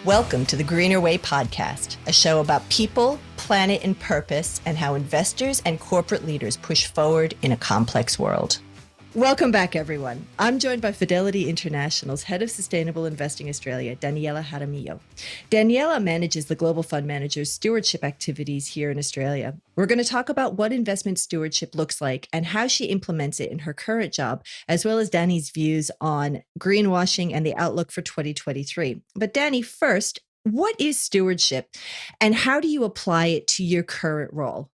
Welcome to the Greener Way podcast, a show about people, planet, and purpose, and how investors and corporate leaders push forward in a complex world. Welcome back, everyone. I'm joined by Fidelity International's Head of Sustainable Investing Australia, Daniela Jaramillo. Daniela manages the Global Fund Manager's stewardship activities here in Australia. We're going to talk about what investment stewardship looks like and how she implements it in her current job, as well as Danny's views on greenwashing and the outlook for 2023. But Danny, first, what is stewardship and how do you apply it to your current role?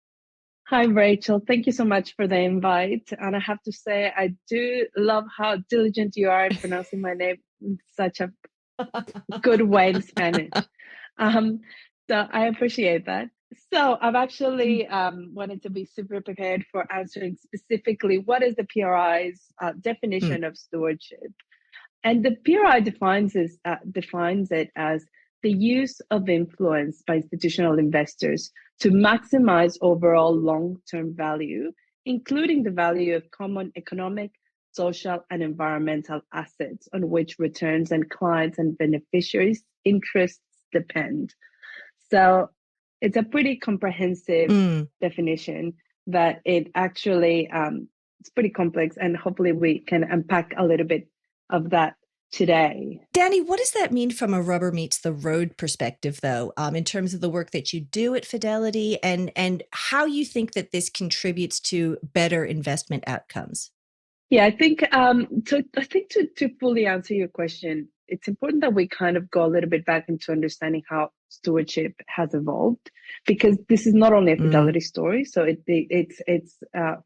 Hi, Rachel. Thank you so much for the invite. And I have to say, I do love how diligent you are in pronouncing my name in such a good way in Spanish. So I appreciate that. So I've actually wanted to be super prepared for answering specifically what is the PRI's definition of stewardship. And the PRI defines it as the use of influence by institutional investors to maximize overall long-term value, including the value of common economic, social, and environmental assets on which returns and clients and beneficiaries' interests depend. So it's a pretty comprehensive definition that it actually it's pretty complex, and hopefully we can unpack a little bit of that today. Danny, what does that mean from a rubber meets the road perspective, though, in terms of the work that you do at Fidelity and how you think that this contributes to better investment outcomes? Yeah, I think to fully answer your question, it's important that we kind of go a little bit back into understanding how stewardship has evolved, because this is not only a Fidelity story. So it's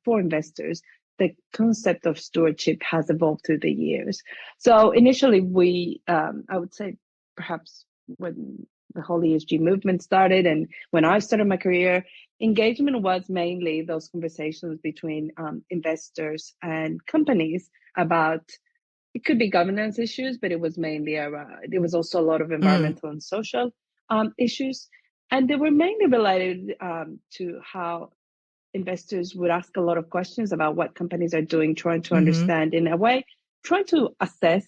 for investors. The concept of stewardship has evolved through the years. So initially, I would say perhaps when the whole ESG movement started and when I started my career, engagement was mainly those conversations between investors and companies about, it could be governance issues, but it was mainly there was also a lot of environmental and social issues. And they were mainly related to how investors would ask a lot of questions about what companies are doing, trying to understand in a way, trying to assess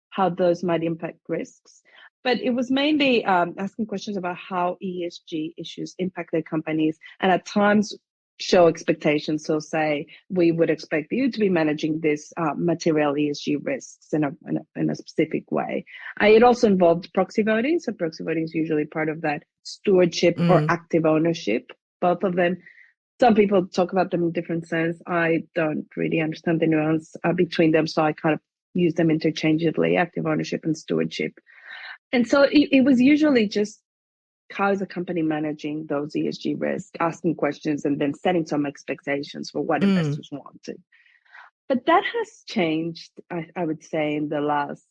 how those might impact risks. But it was mainly asking questions about how ESG issues impact their companies and at times show expectations. So say, we would expect you to be managing this material ESG risks in a specific way. It also involved proxy voting. So proxy voting is usually part of that stewardship or active ownership, both of them. Some people talk about them in different sense. I don't really understand the nuance between them, so I kind of use them interchangeably, active ownership and stewardship. And so it was usually just, how is a company managing those ESG risks, asking questions, and then setting some expectations for what investors wanted. But that has changed, I would say, in the last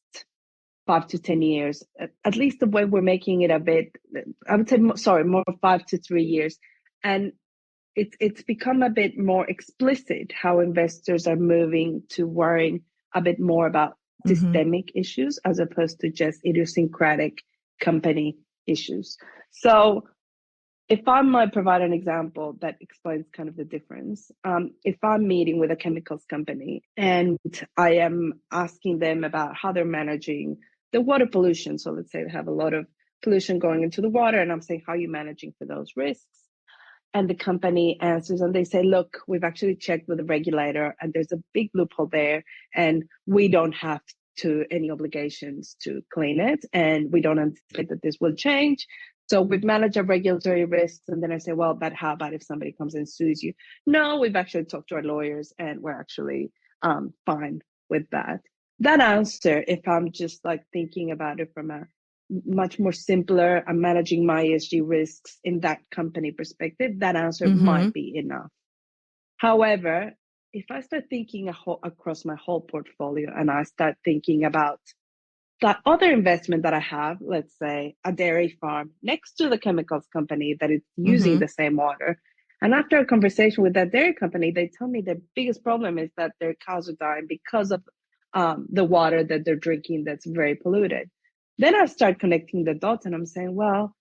5 to 10 years, at least the way we're making it a bit, I would say, more 5 to 3 years. And it's become a bit more explicit how investors are moving to worrying a bit more about systemic issues as opposed to just idiosyncratic company issues. So if I might provide an example that explains kind of the difference, if I'm meeting with a chemicals company and I am asking them about how they're managing the water pollution. So let's say they have a lot of pollution going into the water, and I'm saying, how are you managing for those risks? And the company answers and they say, look, we've actually checked with the regulator and there's a big loophole there and we don't have any obligations to clean it. And we don't anticipate that this will change. So we've managed our regulatory risks. And then I say, well, but how about if somebody comes and sues you? No, we've actually talked to our lawyers and we're actually fine with that. That answer, if I'm just like thinking about it from a much more simpler, I'm managing my ESG risks in that company perspective, that answer might be enough. However, if I start thinking across my whole portfolio and I start thinking about that other investment that I have, let's say a dairy farm next to the chemicals company that is using the same water, and after a conversation with that dairy company, they tell me the biggest problem is that their cows are dying because of the water that they're drinking that's very polluted. Then I start connecting the dots and I'm saying, well,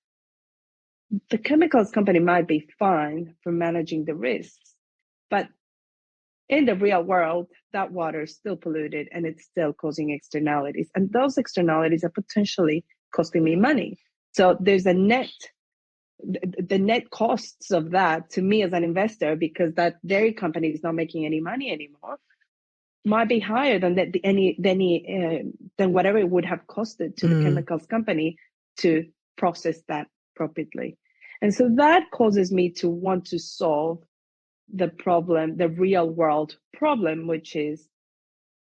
the chemicals company might be fine for managing the risks, but in the real world, that water is still polluted and it's still causing externalities. And those externalities are potentially costing me money. So there's the net costs of that to me as an investor, because that dairy company is not making any money anymore, might be higher than than whatever it would have costed to the chemicals company to process that properly. And so that causes me to want to solve the problem, the real world problem, which is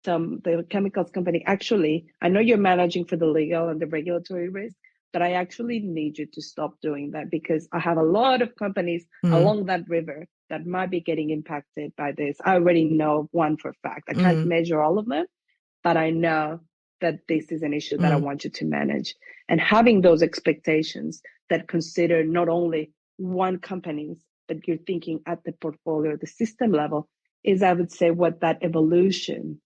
the chemicals company, actually, I know you're managing for the legal and the regulatory risk, but I actually need you to stop doing that, because I have a lot of companies along that river that might be getting impacted by this. I already know one for a fact. I can't measure all of them, but I know that this is an issue that I want you to manage. And having those expectations that consider not only one company's, but you're thinking at the portfolio, the system level, is, I would say, what that evolution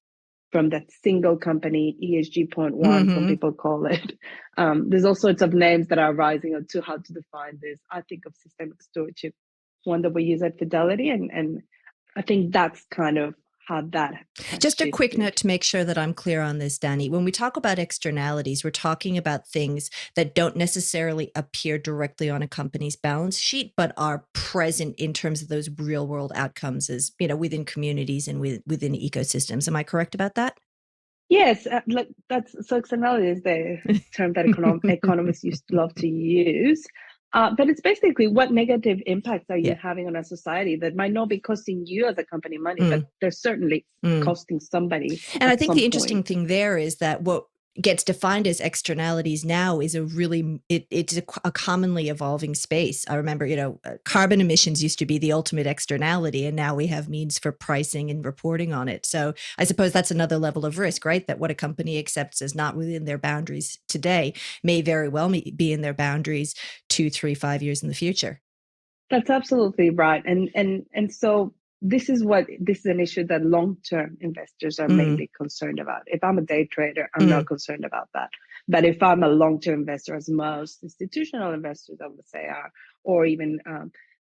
from that single company, ESG 0.1, some people call it. There's all sorts of names that are rising on to how to define this. I think of systemic stewardship, one that we use at Fidelity, and I think that's kind of how that has Just a quick shifted. note to make sure that I'm clear on this, Danny. When we talk about externalities, we're talking about things that don't necessarily appear directly on a company's balance sheet, but are present in terms of those real world outcomes, as within communities and within ecosystems. Am I correct about that? Yes, so externality is the term that economists used to love to use. But it's basically, what negative impacts are you having on a society that might not be costing you as a company money, but they're certainly costing somebody. And I think the interesting thing there is that what gets defined as externalities now is it's a commonly evolving space. I remember, carbon emissions used to be the ultimate externality, and now we have means for pricing and reporting on it. So I suppose that's another level of risk, right? That what a company accepts as not within their boundaries today may very well be in their boundaries 2, 3, 5 years in the future. That's absolutely right. And so this is an issue that long-term investors are mainly concerned about. If I'm a day trader, I'm not concerned about that. But if I'm a long-term investor, as most institutional investors, I would say, are, or even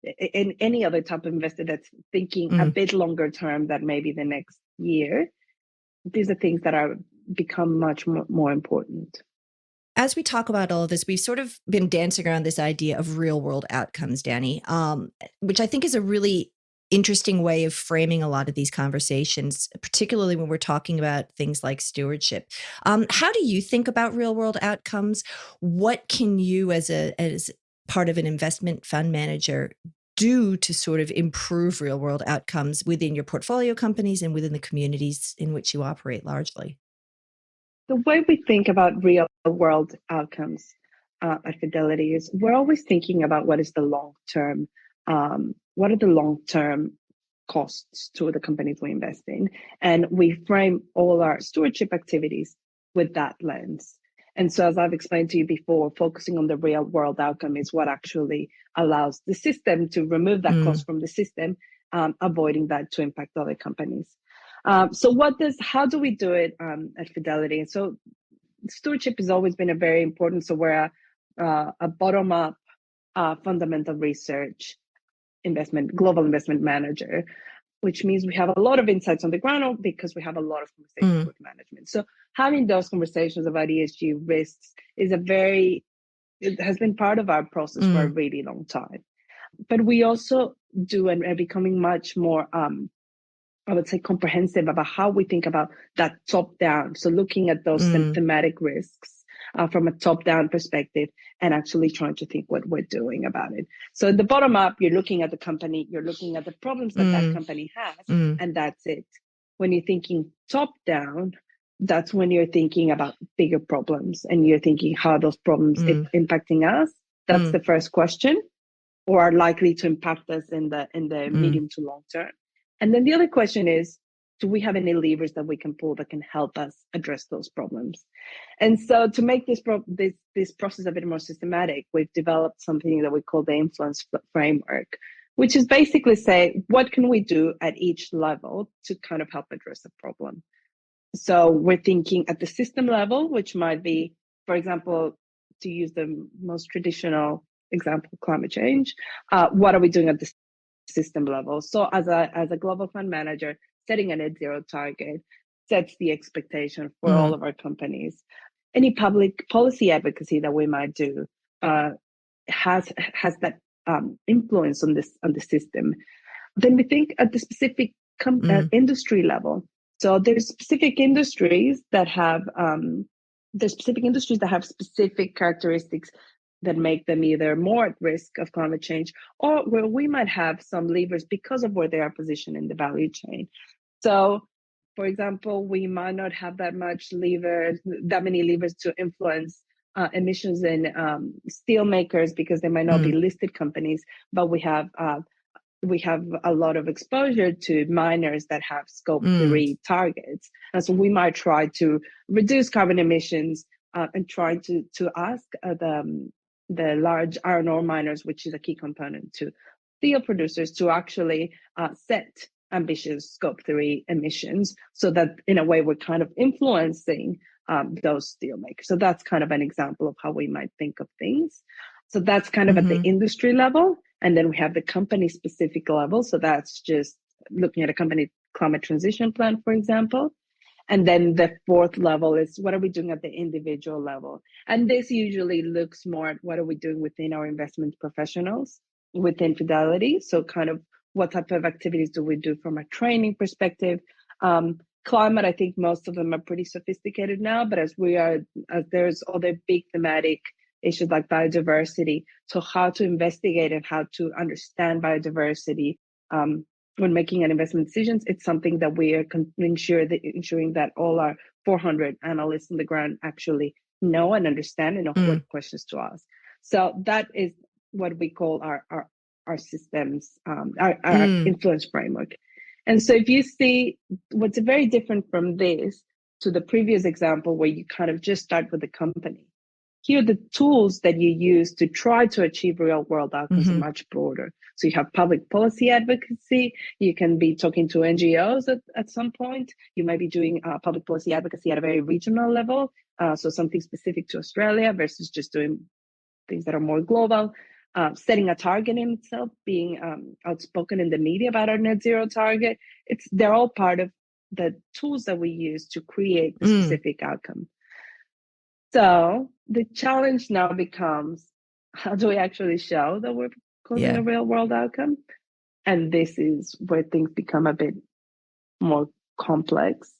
in any other type of investor that's thinking a bit longer term than maybe the next year, these are things that are become much more important. As we talk about all of this, we've sort of been dancing around this idea of real world outcomes, Danny, which I think is a really interesting way of framing a lot of these conversations, particularly when we're talking about things like stewardship. How do you think about real world outcomes? What can you, as part of an investment fund manager, do to sort of improve real world outcomes within your portfolio companies and within the communities in which you operate largely? The way we think about real world outcomes at Fidelity is we're always thinking about what are the long term costs to the companies we invest in, and we frame all our stewardship activities with that lens. And so, as I've explained to you before, focusing on the real world outcome is what actually allows the system to remove that cost from the system, avoiding that to impact other companies. So how do we do it at Fidelity? And so stewardship has always been a very important. So we're a bottom-up fundamental research global investment manager, which means we have a lot of insights on the ground because we have a lot of conversations with management. So having those conversations about ESG risks it has been part of our process for a really long time. But we also do and are becoming much more I would say comprehensive about how we think about that top down. So looking at those thematic risks from a top down perspective and actually trying to think what we're doing about it. So in the bottom up, you're looking at the company, you're looking at the problems that company has, and that's it. When you're thinking top down, that's when you're thinking about bigger problems and you're thinking how those problems are impacting us. That's the first question, or are likely to impact us in the medium to long term. And then the other question is, do we have any levers that we can pull that can help us address those problems? And so to make this process a bit more systematic, we've developed something that we call the influence framework, which is basically say, what can we do at each level to kind of help address a problem? So we're thinking at the system level, which might be, for example, to use the most traditional example, climate change. What are we doing at the system level? So as a global fund manager, setting a net zero target sets the expectation for all of our companies. Any public policy advocacy that we might do has that influence on the system. Then we think at the specific industry level. So there's specific industries that have specific characteristics that make them either more at risk of climate change, or where we might have some levers because of where they are positioned in the value chain. So, for example, we might not have that many levers to influence emissions in steel makers because they might not be listed companies, but we have a lot of exposure to miners that have scope 3 targets. And so we might try to reduce carbon emissions and try to ask the large iron ore miners, which is a key component to steel producers, to actually set ambitious scope 3 emissions, so that in a way we're kind of influencing those steel makers. So that's kind of an example of how we might think of things. So that's kind of at the industry level. And then we have the company specific level. So that's just looking at a company climate transition plan, for example. And then the fourth level is what are we doing at the individual level? And this usually looks more at what are we doing within our investment professionals within Fidelity. So kind of what type of activities do we do from a training perspective? Climate, I think most of them are pretty sophisticated now, but as there's other big thematic issues like biodiversity. So how to investigate and how to understand biodiversity when making an investment decisions, it's something that we are ensuring that all our 400 analysts on the ground actually know and understand and know what questions to ask. So that is what we call our systems, our influence framework. And so if you see what's very different from this to the previous example where you kind of just start with the company, here the tools that you use to try to achieve real world outcomes are much broader. So you have public policy advocacy. You can be talking to NGOs at some point. You might be doing public policy advocacy at a very regional level. So something specific to Australia versus just doing things that are more global. Setting a target in itself, being outspoken in the media about our net zero target. They're all part of the tools that we use to create the specific outcome. So the challenge now becomes, how do we actually show that we're causing a real world outcome? And this is where things become a bit more complex.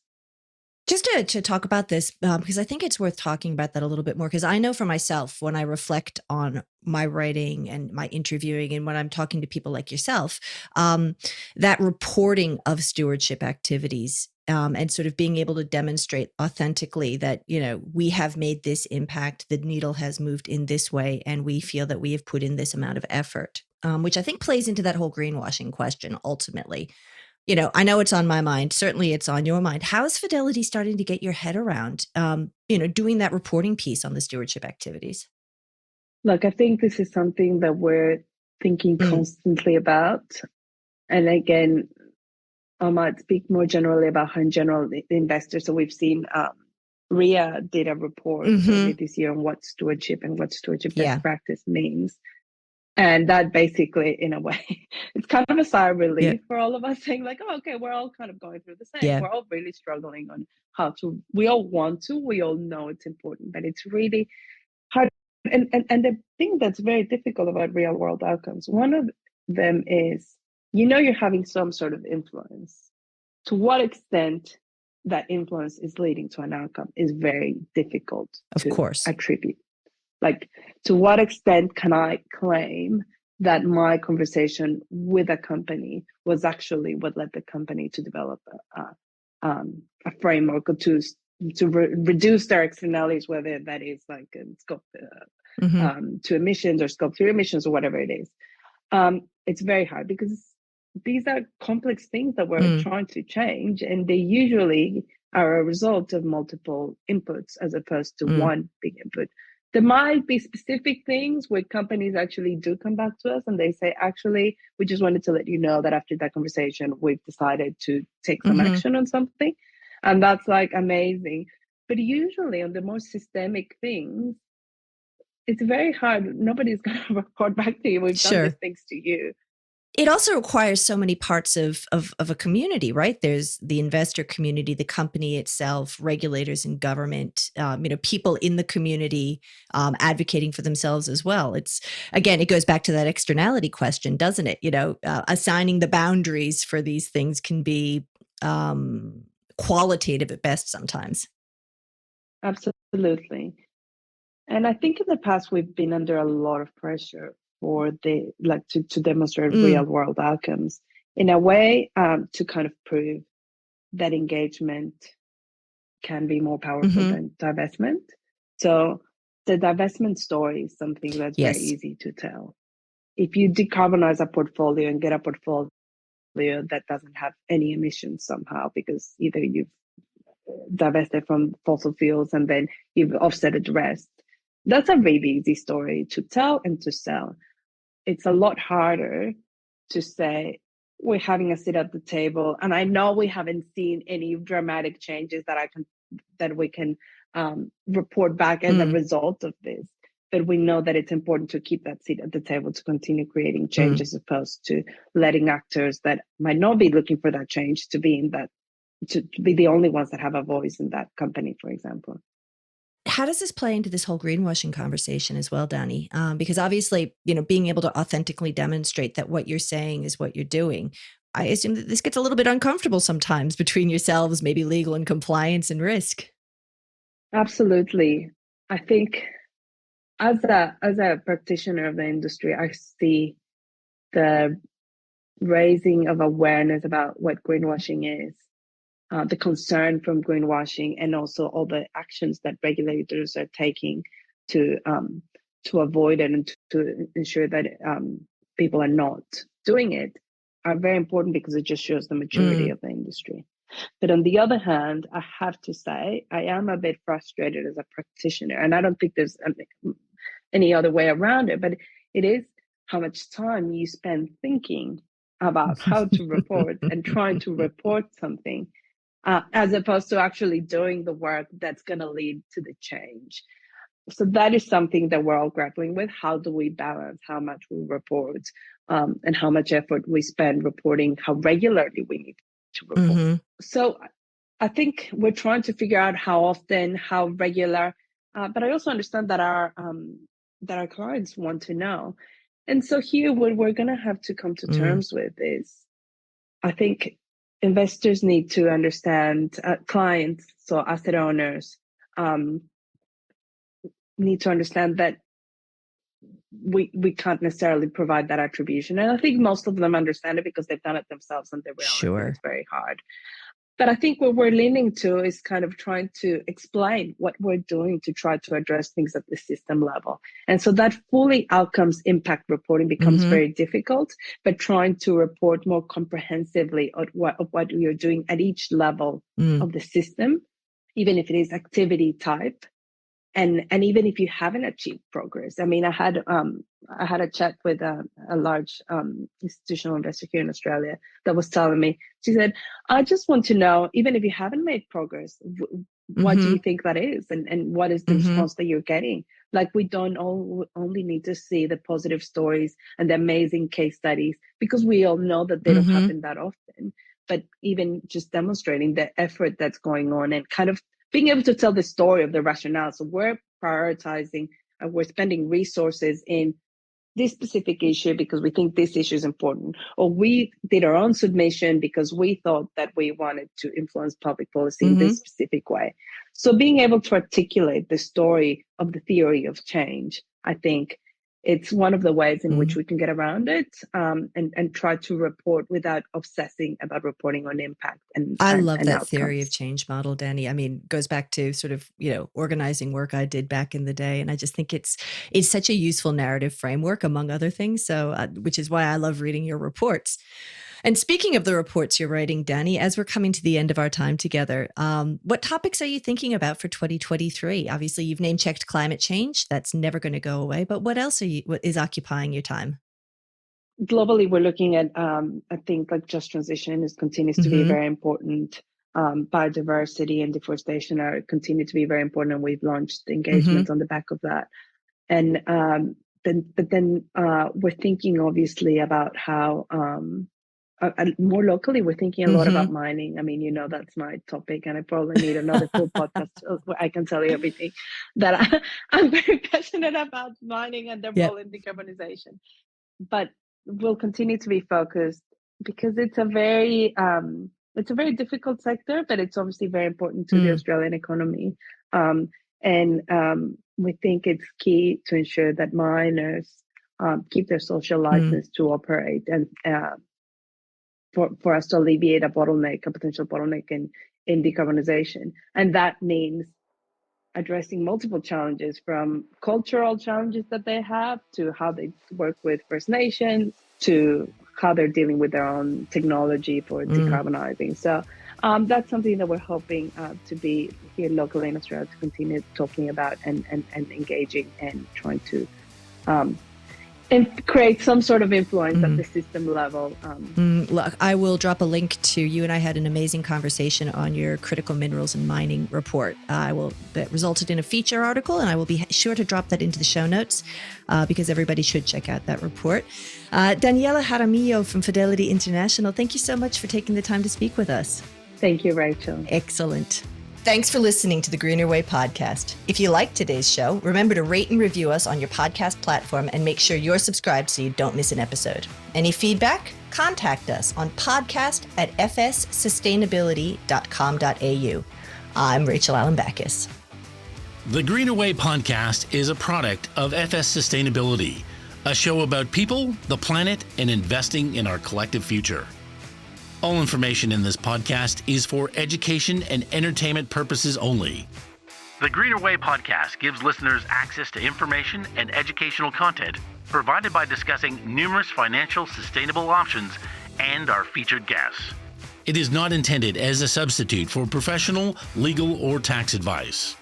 Just to talk about this, because I think it's worth talking about that a little bit more, because I know for myself, when I reflect on my writing and my interviewing and when I'm talking to people like yourself, that reporting of stewardship activities and sort of being able to demonstrate authentically that, we have made this impact, the needle has moved in this way, and we feel that we have put in this amount of effort, which I think plays into that whole greenwashing question ultimately. I know it's on my mind. Certainly it's on your mind. How is Fidelity starting to get your head around, doing that reporting piece on the stewardship activities? Look, I think this is something that we're thinking constantly about. And again, I might speak more generally about how in general the investors. So we've seen RIA did a report earlier this year on what stewardship best practice means. And that basically, in a way, it's kind of a sigh of relief for all of us, saying like, oh, okay, we're all kind of going through the same. Yeah. We're all really struggling on we all want to, we all know it's important, but it's really hard. And the thing that's very difficult about real world outcomes, one of them is, you're having some sort of influence. To what extent that influence is leading to an outcome is very difficult to attribute. Like, to what extent can I claim that my conversation with a company was actually what led the company to develop a framework to reduce their externalities, whether that is like scope 2 emissions or scope 3 emissions or whatever it is. It's very hard because these are complex things that we're trying to change, and they usually are a result of multiple inputs as opposed to one big input. There might be specific things where companies actually do come back to us and they say, actually, we just wanted to let you know that after that conversation, we've decided to take some action on something. And that's like amazing. But usually on the more systemic things, it's very hard. Nobody's going to report back to you. We've done these things to you. it also requires so many parts of a community, right? There's the investor community, the company itself, regulators and government, people in the community advocating for themselves as well. It's, again, it goes back to that externality question, doesn't it? Assigning the boundaries for these things can be qualitative at best sometimes. Absolutely. And I think in the past, we've been under a lot of pressure for to demonstrate real world outcomes in a way, to kind of prove that engagement can be more powerful than divestment. So the divestment story is something that's very easy to tell. If you decarbonize a portfolio and get a portfolio that doesn't have any emissions somehow, because either you've divested from fossil fuels and then you've offset the rest, that's a really easy story to tell and to sell. It's a lot harder to say, we're having a sit at the table, and I know we haven't seen any dramatic changes that we can report back as a result of this, but we know that it's important to keep that seat at the table to continue creating change, as opposed to letting actors that might not be looking for that change to be the only ones that have a voice in that company, for example. How does this play into this whole greenwashing conversation as well, Dani? Because obviously, being able to authentically demonstrate that what you're saying is what you're doing, I assume that this gets a little bit uncomfortable sometimes between yourselves, maybe legal and compliance and risk. Absolutely. I think as a practitioner of the industry, I see the raising of awareness about what greenwashing is, the concern from greenwashing, and also all the actions that regulators are taking to avoid it and to ensure that people are not doing it, are very important, because it just shows the maturity of the industry. But on the other hand, I have to say, I am a bit frustrated as a practitioner, and I don't think there's any other way around it, but it is how much time you spend thinking about how to report and trying to report something, as opposed to actually doing the work that's going to lead to the change. So that is something that we're all grappling with. How do we balance how much we report, and how much effort we spend reporting, how regularly we need to report? So I think we're trying to figure out how often, how regular, but I also understand that our clients want to know. And so here, what we're going to have to come to terms with is, I think investors need to understand, clients, so asset owners, need to understand that we can't necessarily provide that attribution. And I think most of them understand it because they've done it themselves and they realize that it's very hard. But I think what we're leaning to is kind of trying to explain what we're doing to try to address things at the system level. And so that fully outcomes impact reporting becomes very difficult, but trying to report more comprehensively of what you're doing at each level of the system, even if it is activity type, and even if you haven't achieved progress. I mean, I had a chat with a large institutional investor here in Australia that was telling me, she said, I just want to know, even if you haven't made progress, what do you think that is? And what is the response that you're getting? Like, we don't only need to see the positive stories and the amazing case studies, because we all know that they don't happen that often. But even just demonstrating the effort that's going on and kind of being able to tell the story of the rationale. So we're prioritizing and we're spending resources in this specific issue because we think this issue is important, or we did our own submission because we thought that we wanted to influence public policy in this specific way. So being able to articulate the story of the theory of change, I think it's one of the ways in which we can get around it, and try to report without obsessing about reporting on impact I love that outcomes. theory of change model, Dani. I mean, goes back to sort of, organizing work I did back in the day. And I just think it's such a useful narrative framework, among other things. So, which is why I love reading your reports. And speaking of the reports you're writing, Dani, as we're coming to the end of our time together, what topics are you thinking about for 2023? Obviously, you've name-checked climate change. That's never going to go away. But what else what is occupying your time? Globally, we're looking at, I think, like just transition continues to be very important. Biodiversity and deforestation continue to be very important, and we've launched engagements on the back of that. And we're thinking obviously about how more locally, we're thinking a lot about mining. I mean, that's my topic, and I probably need another full podcast where I can tell you everything that I'm very passionate about mining and their role in decarbonization. But we'll continue to be focused because it's a very difficult sector, but it's obviously very important to the Australian economy. We think it's key to ensure that miners keep their social license to operate, and for us to alleviate a potential bottleneck in decarbonization. And that means addressing multiple challenges, from cultural challenges that they have to how they work with First Nations to how they're dealing with their own technology for decarbonizing. So that's something that we're hoping to be here locally in Australia to continue talking about and engaging and trying to and create some sort of influence at the system level. Look, I will drop a link to you, and I had an amazing conversation on your critical minerals and mining report. That resulted in a feature article, and I will be sure to drop that into the show notes because everybody should check out that report. Daniela Jaramillo from Fidelity International, thank you so much for taking the time to speak with us. Thank you, Rachel. Excellent. Thanks for listening to the Greener Way podcast. If you liked today's show, remember to rate and review us on your podcast platform and make sure you're subscribed so you don't miss an episode. Any feedback? Contact us on podcast@fssustainability.com.au. I'm Rachel Allen-Backus. The Greener Way podcast is a product of FS Sustainability, a show about people, the planet, and investing in our collective future. All information in this podcast is for education and entertainment purposes only. The Greener Way podcast gives listeners access to information and educational content provided by discussing numerous financial sustainable options and our featured guests. It is not intended as a substitute for professional, legal, or tax advice.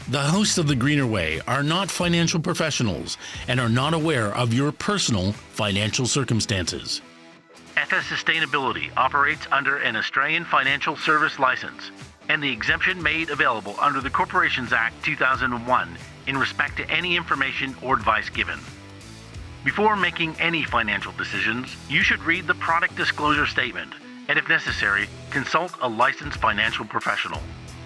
The hosts of The Greener Way are not financial professionals and are not aware of your personal financial circumstances. FS Sustainability operates under an Australian Financial Service License and the exemption made available under the Corporations Act 2001 in respect to any information or advice given. Before making any financial decisions, you should read the product disclosure statement and, if necessary, consult a licensed financial professional.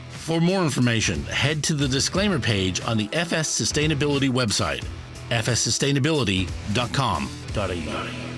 For more information, head to the disclaimer page on the FS Sustainability website, fssustainability.com.au.